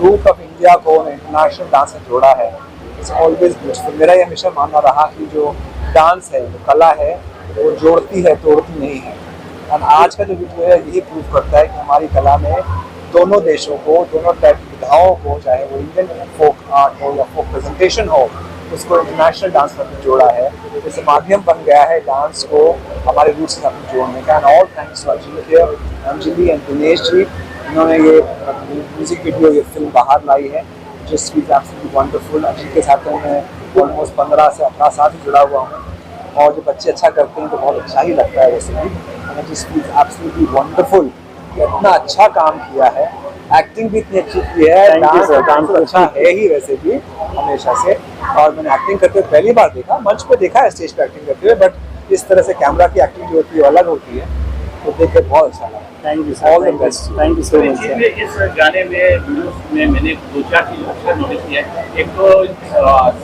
Group of India को international dance में जोड़ा है, इट्स ऑलवेज ब्यूटीफुल। मेरा ये हमेशा मानना रहा कि जो डांस है, जो कला है, वो जोड़ती है, तोड़ती नहीं है। और आज का जो वीडियो है यही प्रूव करता है कि हमारी कला में दोनों देशों को, दोनों टाइप की विधाओं को, चाहे वो इंडियन फोक आर्ट हो या फोक प्रेजेंटेशन हो, उसको इंटरनेशनल डांस में जोड़ा है। इस माध्यम बन गया है डांस को हमारे रूट्स के साथ जोड़ने का। And all thanks to Anjali and Dinesh ji, इन्होंने ये म्यूजिक वीडियो, ये फिल्म बाहर लाई है, just is absolutely wonderful. Anjali के साथ मैं ऑलमोस्ट 15 से 18 साल से जुड़ा हुआ हूँ, और जो बच्चे अच्छा करते हैं तो बहुत अच्छा ही लगता है वैसे भी। जस्ट इज एब्सोल्युटली वंडरफुल, इतना अच्छा काम किया है, एक्टिंग भी इतनी अच्छी की है, डांस तो अच्छा है ही वैसे भी हमेशा से। और मैंने एक्टिंग करते हुए पहली बार देखा, मंच पे देखा है स्टेज पे एक्टिंग करते हुए, बट इस तरह से कैमरा की एक्टिंग जो होती है अलग होती है, तो देख के बहुत अच्छा लगा। Thank you all the best. Thank you so much. इस गाने में वीडियोस में मैंने 2-4 चीज़ अक्सर नोटिस किया है। एक तो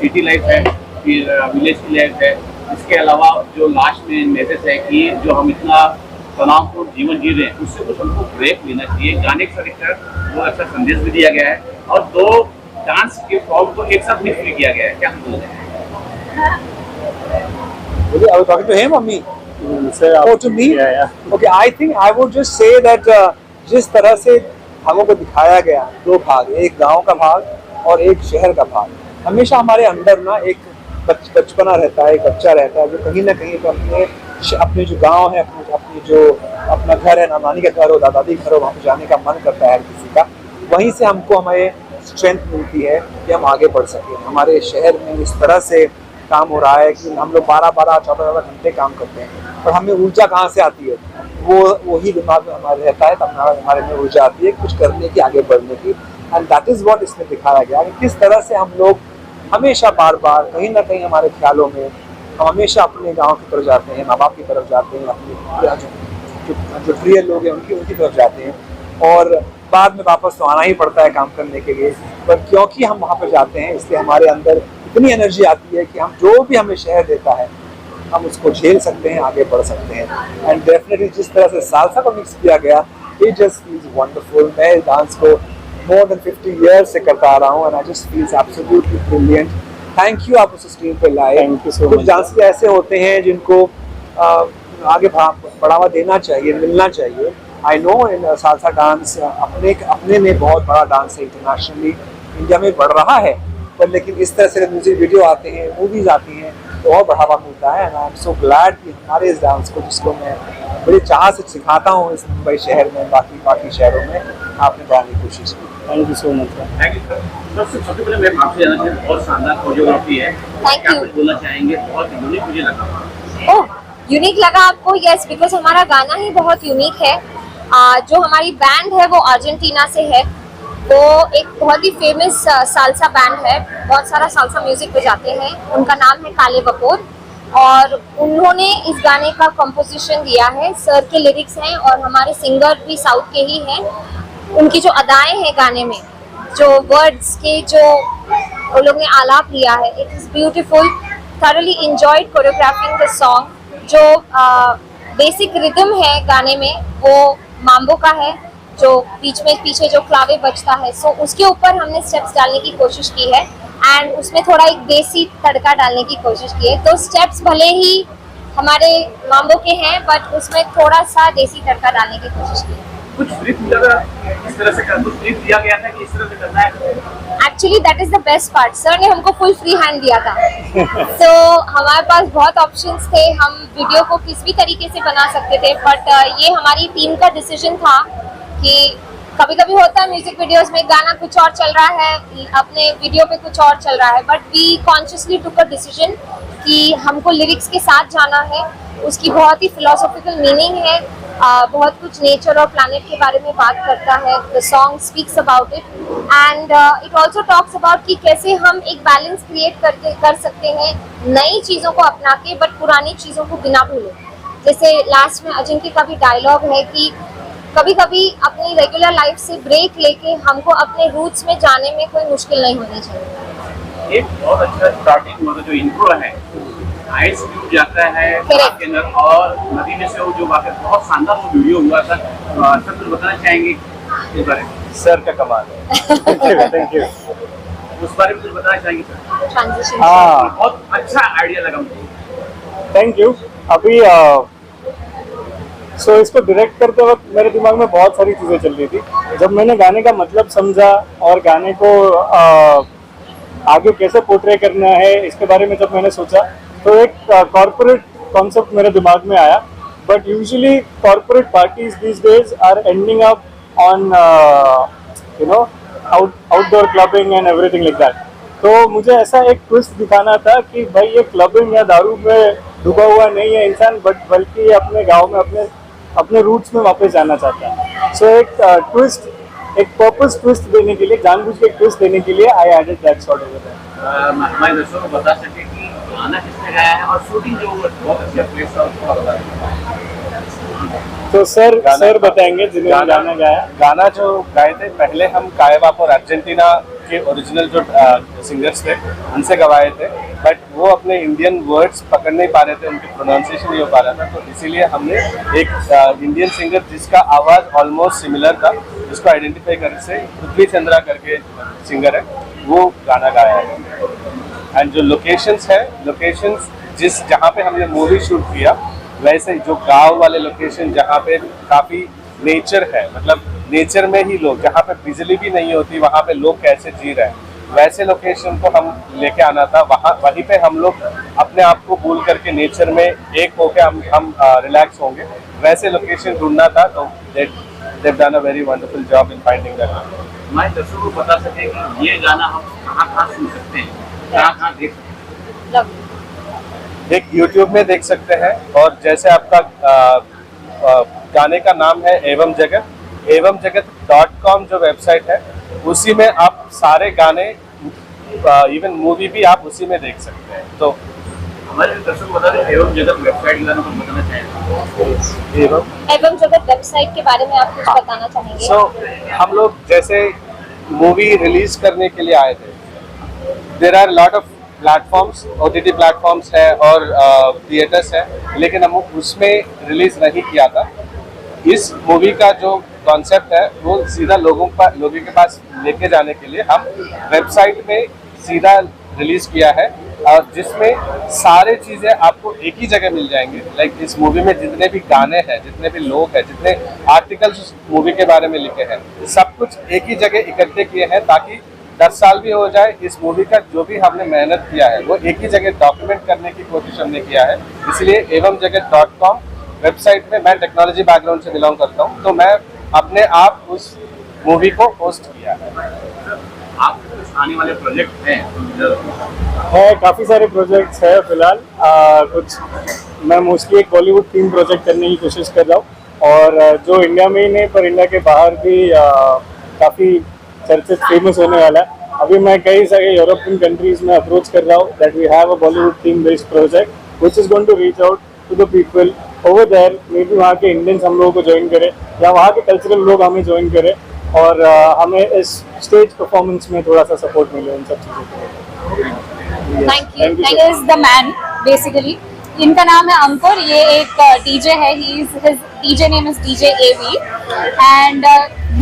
सिटी लाइफ है, फिर विलेज की लाइफ है, इसके अलावा जो लास्ट में मैसेज है कि जो हम इतना तनावपूर्ण जीवन जी रहे हैं, उससे कुछ हमको ब्रेक लेना चाहिए। गाने के साथ एक वो अच्छा संदेश भी दिया गया है, और 2 डांस के फॉर्म को एक साथ मिक्स भी किया गया है। क्या हम बोलते हैं? I was talking to him or me? Oh, to me? Yeah. Okay, I think I would just say that जिस तरह से भागों को दिखाया गया, 2 भाग, एक गांव का भाग और एक शहर का भाग। हमेशा हमारे अंदर ना एक बचपना रहता है, एक बच्चा रहता है जो कहीं ना कहीं तो अपने जो गांव है, अपनी जो अपना घर है, नानी का घर हो, दादी घर हो, वहाँ पे जाने का मन करता है हर किसी का। वहीं से हमको हमें स्ट्रेंथ मिलती है कि हम आगे बढ़ सकें। हमारे शहर में इस तरह से काम हो रहा है कि हम लोग 12-12, 14-14 घंटे काम करते हैं, और हमें ऊर्जा कहाँ से आती है? वही दिमाग में हमारे रहता है, तब हमारे में ऊर्जा आती है कुछ करने की, आगे बढ़ने की। एंड दैट इज़ व्हाट इसमें दिखाया गया कि किस तरह से हम लोग हमेशा बार बार कहीं ना कहीं हमारे ख्यालों में हम हमेशा अपने गांव की तरफ जाते हैं, माँ बाप की तरफ जाते हैं, अपने जो प्रिय लोग हैं उनकी तरफ जाते हैं, और बाद में वापस तो आना ही पड़ता है काम करने के लिए। पर क्योंकि हम वहाँ पर जाते हैं, इसलिए हमारे अंदर इतनी एनर्जी आती है कि हम जो भी हमें शहर देता है हम उसको झेल सकते हैं, आगे बढ़ सकते हैं। एंड डेफिनेटली जिस तरह से सालसा को मिक्स किया गया, इट जस्ट फील्स वंडरफुल। मैं इस डांस को मोर देन 50 ईयर्स से करता आ रहा हूँ, and I just feels absolutely brilliant. Thank you, आप उस स्क्रीन पे लाए। थैंक यू सो कुछ मच। डांस ऐसे होते हैं जिनको आगे बढ़ावा देना चाहिए, मिलना चाहिए। I know in salsa dance अपने में बहुत बड़ा डांस है, इंटरनेशनली इंडिया में बढ़ रहा है, पर लेकिन इस तरह से म्यूजिक वीडियो आते हैं, मूवीज आती हैं, तो और बढ़ावा मिलता है। And I am so glad कि हमारे इस डांस को, जिसको मैं बड़ी चाह से सिखाता हूँ इस मुंबई शहर में, बाकी शहरों में, आपने बढ़ाने की कोशिश की। Thank you so much. Thank you sir. सबसे पहले मैं आपसे जानना चाहूँ, बहुत शानदार कोरियोग्राफी है, क्या कुछ बोलना चाहेंगे? बहुत यूनिक मुझे लगा। ओह, यूनिक लगा आपको? यस, बिकॉज हमारा गाना ही बहुत यूनिक है। जो हमारी बैंड है वो अर्जेंटीना से है, वो एक बहुत ही फेमस सालसा बैंड है, बहुत सारा सालसा म्यूजिक बजाते हैं। उनका नाम है काले वपोर, और उन्होंने इस गाने का कंपोजिशन दिया है। सर के लिरिक्स हैं, और हमारे सिंगर भी साउथ के ही हैं। उनकी जो अदाएं हैं गाने में, जो वर्ड्स के जो वो लोग ने आलाप लिया है, it is beautiful. thoroughly enjoyed choreographing the song। जो बेसिक रिदम है गाने में वो माम्बो का है, जो पीछे जो क्लावे बजता है, सो उसके ऊपर हमने स्टेप्स डालने की कोशिश की है, एंड उसमें थोड़ा एक देसी तड़का डालने की कोशिश की है। तो स्टेप्स भले ही हमारे माम्बो के हैं, बट उसमें थोड़ा सा देसी तड़का डालने की कोशिश की है। कुछ स्क्रिप्ट इस तरह से स्क्रिप्ट दिया गया था कि इस तरह से करना है? Actually that is the best part. Sir ने हमको फुल फ्री हैंड दिया था, तो हमारे पास बहुत ऑप्शंस थे, हम वीडियो को किस भी तरीके से बना सकते थे, बट ये हमारी टीम का डिसीजन था कि कभी कभी होता है म्यूजिक वीडियोस में गाना कुछ और चल रहा है, अपने वीडियो पे कुछ और चल रहा है, but we consciously took a decision कि हमको लिरिक्स के साथ जाना है। उसकी बहुत ही फिलोसॉफिकल मीनिंग है, बहुत कुछ नेचर और प्लैनेट के बारे में बात करता है। The song speaks about it, and it also talks about कि कैसे हम एक बैलेंस क्रिएट कर सकते हैं नई चीज़ों को अपना के, बट पुरानी चीज़ों को बिना भूले। जैसे लास्ट में अजिंक्य का भी डायलॉग है कि कभी कभी अपनी रेगुलर लाइफ से ब्रेक लेके हमको अपने रूट्स में जाने में कोई मुश्किल नहीं होनी चाहिए। एक बहुत अच्छा स्टार्टिंग मतलब जो इंट्रो है, आइस व्यू जाता है के अंदर, और नदी में से वो जो वाकई बहुत शानदार वो वीडियो हुआ था, सब कुछ बताना चाहेंगे इस बारे में? सर का कमाल है। Thank you. उस बारे में कुछ बताना चाहेंगे सर? ट्रांजिशन हाँ, बहुत अच्छा आइडिया लगा मुझे। Thank you. अभी सो इसको डायरेक्ट करते वक्त मेरे दिमाग में बहुत सारी चीज़ें चल रही थी। जब मैंने गाने का मतलब समझा और गाने को आगे कैसे पोर्ट्रे करना है इसके बारे में जब मैंने सोचा, तो एक कॉर्पोरेट कॉन्सेप्ट मेरे दिमाग में आया. But usually corporate parties these days are ending up on outdoor clubbing and everything like that. तो मुझे ऐसा एक ट्विस्ट दिखाना था कि भाई ये क्लबिंग या दारू में डूबा हुआ नहीं है इंसान, बट बल्कि अपने गांव में अपने रूट्स में वापस जाना चाहता है. सो एक ट्विस्ट, एक पर्पस ट्विस्ट देने के लिए, जानबूझ के एक ट्विस्ट देने के लिए I added that sort over there. हमारे दर्शकों को बता सके कि गाना किसने गाया है और शूटिंग जो बहुत अच्छा प्लेस था उसको बता तो सर बताएंगे जिन्होंने गाना गाया. गाना जो गाए थे पहले हम कायवाप और अर्जेंटीना के ओरिजिनल जो सिंगर्स थे उनसे गवाए थे, बट वो अपने इंडियन वर्ड्स पकड़ नहीं पा रहे थे, उनकी प्रोनाउंसिएशन नहीं हो पा रहा था. तो इसीलिए हमने एक इंडियन सिंगर जिसका आवाज़ ऑलमोस्ट सिमिलर था, जिसको आइडेंटिफाई करने से पृथ्वी चंद्रा करके सिंगर है, वो गाना गाया है. एंड जो लोकेशंस है, लोकेशंस जहाँ पे हमने मूवी शूट किया, वैसे जो गांव वाले लोकेशन जहाँ पे काफ़ी नेचर है, मतलब नेचर में ही लोग, जहाँ पे बिजली भी नहीं होती वहाँ पे लोग कैसे जी रहे हैं, वैसे लोकेशन को हम लेके आना था. वहीं पे हम लोग अपने आप को भूल करके नेचर में एक होके हम रिलैक्स होंगे, वैसे लोकेशन ढूंढना था. तो they've done a very wonderful job in finding that. हमारे दर्शकों को बता सके कि ये गाना हम कहाँ सुन सकते हैं, कहाँ देख सकते हैं? एक YouTube में देख सकते हैं, और जैसे आपका गाने का नाम है एवं जगत.com जो वेबसाइट है, उसी में आप सारे गाने, इवन मूवी भी आप उसी में देख सकते हैं. तो हमारे दर्शकों को बता दें एवं जगत वेबसाइट के बारे में बताना चाहेंगे. एवं जगत वेबसाइट के बारे में आप कुछ बताना चाहेंगे? हम लोग जैसे मूवी रिलीज करने के लिए आए थे, there are lot of platforms, OTT platforms है और थिएटर्स है, लेकिन हम उसमें रिलीज नहीं किया था. इस मूवी का जो कॉन्सेप्ट है वो सीधा लोगों के पास लेके जाने के लिए हम वेबसाइट में सीधा रिलीज किया है, और जिसमें सारे चीज़ें आपको एक ही जगह मिल जाएंगे. लाइक इस मूवी में जितने भी गाने हैं, जितने भी लोग हैं, जितने आर्टिकल्स मूवी के बारे में लिखे हैं, सब कुछ एक ही जगह इकट्ठे किए हैं, ताकि 10 साल भी हो जाए, इस मूवी का जो भी हमने मेहनत किया है वो एक ही जगह डॉक्यूमेंट करने की कोशिश हमने किया है. इसलिए एवं जगत.com वेबसाइट में, मैं टेक्नोलॉजी बैकग्राउंड से बिलोंग करता हूँ, तो मैं अपने आप उस मूवी को पोस्ट किया है. आप कुछ आने वाले प्रोजेक्ट हैं? काफ़ी सारे प्रोजेक्ट्स है फिलहाल. कुछ मैं मोस्टली एक बॉलीवुड थीम प्रोजेक्ट करने की कोशिश कर रहा हूँ, और जो इंडिया में ही नहीं पर इंडिया के बाहर भी काफ़ी चर्चित फेमस होने वाला है. अभी मैं कई सारे यूरोपियन कंट्रीज में अप्रोच कर रहा हूँ that we have a Bollywood theme based project which is going to reach out to the people over there. Maybe वहाँ के इंडियंस हम लोगों को ज्वाइन करें, या वहाँ के कल्चरल लोग हमें ज्वाइन करें, और हमें इस स्टेज परफॉर्मेंस में थोड़ा सा सपोर्ट मिले उन सब चीज़ों के लिए. Thank you. is the man basically. इनका नाम है अंकुर. ये एक डीजे है. his DJ name is DJ AV, and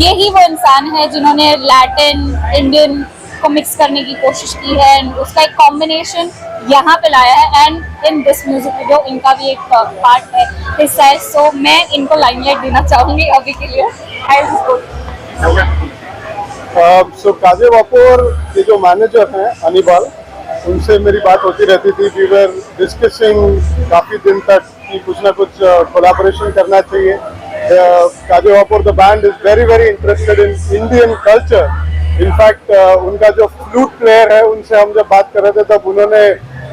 ये ही वो इंसान है जिन्होंने लैटिन इंडियन को मिक्स करने की कोशिश की है, एंड उसका एक कॉम्बिनेशन यहाँ पे लाया है. And in this music video इनका भी एक पार्ट है, हिस्सा है. सो मैं इनको लाइमलाइट देना चाहूँगी अभी के लिए. सो काजे वापोर के जो मैनेजर हैं अनिबाल, उनसे मेरी बात होती रहती थी. वी वर डिस्कसिंग काफ़ी दिन तक कि कुछ ना कुछ कोलैबोरेशन करना चाहिए. काजे वापोर the band is very interested in Indian culture. In fact उनका जो फ्लूट प्लेयर है, उनसे हम जब बात कर रहे थे तब उन्होंने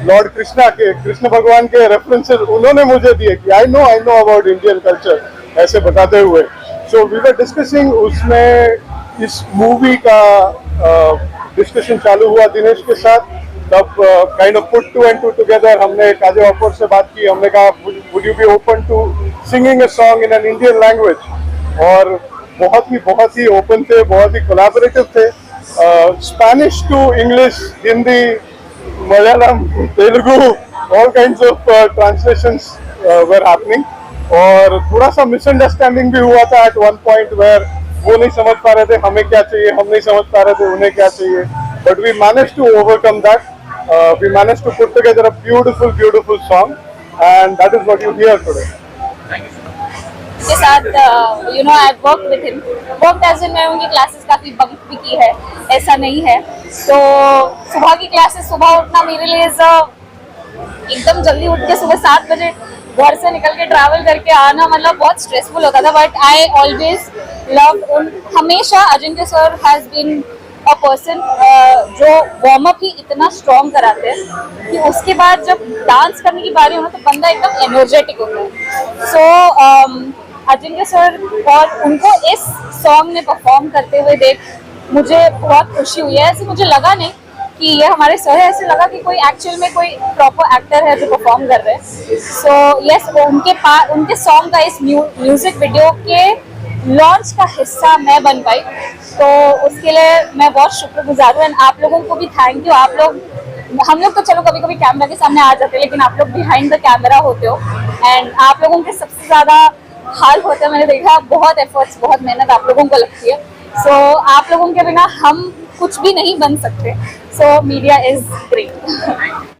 लॉर्ड कृष्ण भगवान के रेफरेंसेस उन्होंने मुझे दिए कि I know about Indian culture, ऐसे बताते हुए. सो वी वर डिस्कसिंग, उसमें इस मूवी का डिस्कशन चालू हुआ दिनेश के साथ. तब kind of put 2 and 2 together. हमने काजे वापोर से बात की, हमने कहा would you be open to singing a song in an Indian language, और बहुत ही ओपन थे, बहुत ही कोलैबोरेटिव थे. Spanish to English, Hindi, Malayalam, Telugu, all kinds of translations were happening. और थोड़ा सा मिसअंडरस्टैंडिंग भी हुआ था एट वन पॉइंट वेयर वो नहीं समझ पा रहे थे हमें क्या चाहिए, हम नहीं समझ पा रहे थे उन्हें क्या चाहिए, but we manage to overcome that. We managed to put together a beautiful song, and that is what you hear today. के साथ you know I work with him. Work as in मैं उनकी क्लासेस काफ़ी bunk भी की है, ऐसा नहीं है. तो सुबह की क्लासेस, सुबह उठना मेरे लिए एकदम जल्दी उठ के सुबह 7 बजे घर से निकल के ट्रैवल करके आना मतलब बहुत स्ट्रेसफुल होता था. बट आई ऑलवेज लव, हमेशा Ajinkya sir has been a person जो वार्म अप ही इतना स्ट्रॉन्ग कराते हैं कि उसके बाद जब डांस करने की बारी हो ना तो बंदा एकदम एनर्जेटिक होता है. सो अजिंक्य सर और उनको इस सॉन्ग में परफॉर्म करते हुए देख मुझे बहुत खुशी हुई है. ऐसे मुझे लगा नहीं कि ये हमारे सर है, ऐसे लगा कि कोई एक्चुअल में कोई प्रॉपर एक्टर है जो परफॉर्म कर रहे हैं. सो यस, उनके सॉन्ग का इस म्यूजिक वीडियो के लॉन्च का हिस्सा मैं बन पाई, तो उसके लिए मैं बहुत शुक्रगुजार हूँ. एंड आप लोगों को भी थैंक यू. आप लोग, हम लोग तो चलो कभी कभी कैमरा के सामने आ जाते हैं, लेकिन आप लोग बिहाइंड द कैमरा होते हो. एंड आप लोगों के सबसे ज़्यादा हाल होता है, मैंने देखा बहुत एफर्ट्स, बहुत मेहनत आप लोगों को लगती है. सो आप लोगों के बिना हम कुछ भी नहीं बन सकते. सो मीडिया इज़ ग्रेट.